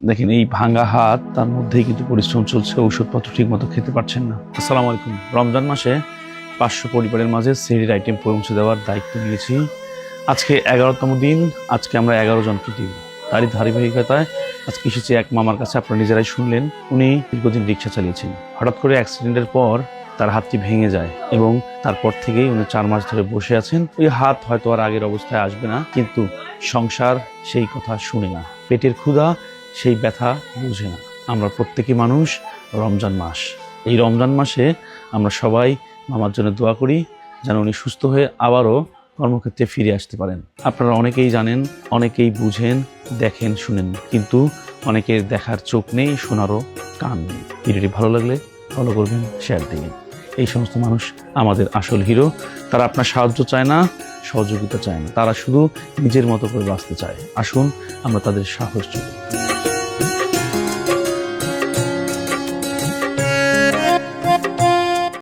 দেখেন এই ভাঙা হাত, তার মধ্যেই কিন্তু পরিশ্রম চলছে, ঔষধপত্র ঠিক মতো খেতে পারছেন না। আসসালামু আলাইকুম। রমজান মাসে 500 পরিবারের মাঝে সেহরির আইটেম পৌঁছে দেওয়ার দায়িত্ব নিয়েছি। আজকে 11তম দিন, আজকে আমরা 11 জনকে দিব। তারই ধারাবাহিকতায় আজকে এসেছি এক মামার কাছে। আপনারা নিজেরাই শুনলেন, উনি দীর্ঘদিন রিক্সা চালিয়েছেন। হঠাৎ করে অ্যাক্সিডেন্টের পর তার হাতটি ভেঙে যায় এবং তারপর থেকেই উনি 4 মাস ধরে বসে আছেন। ওই হাত হয়তো আর আগের অবস্থায় আসবে না, কিন্তু সংসার সেই কথা শুনে না, পেটের ক্ষুধা সেই ব্যথা বুঝে না। আমরা প্রত্যেকই মানুষ। রমজান মাস, এই রমজান মাসে আমরা সবাই মামার জন্য দোয়া করি যেন উনি সুস্থ হয়ে আবারও কর্মক্ষেত্রে ফিরে আসতে পারেন। আপনারা অনেকেই জানেন, অনেকেই বুঝেন, দেখেন, শুনেন, কিন্তু অনেকের দেখার চোখ নেই, শোনারও কান নেই। ভিডিওটি ভালো লাগলে ফলো করবেন, শেয়ার দিবেন। এই সমস্ত মানুষ আমাদের আসল হিরো। তারা আপনার সাহায্য চায় না, সহযোগিতা চায় না, তারা শুধু নিজের মতো করে বাঁচতে চায়। আসুন আমরা তাদের সাহস যোগাই।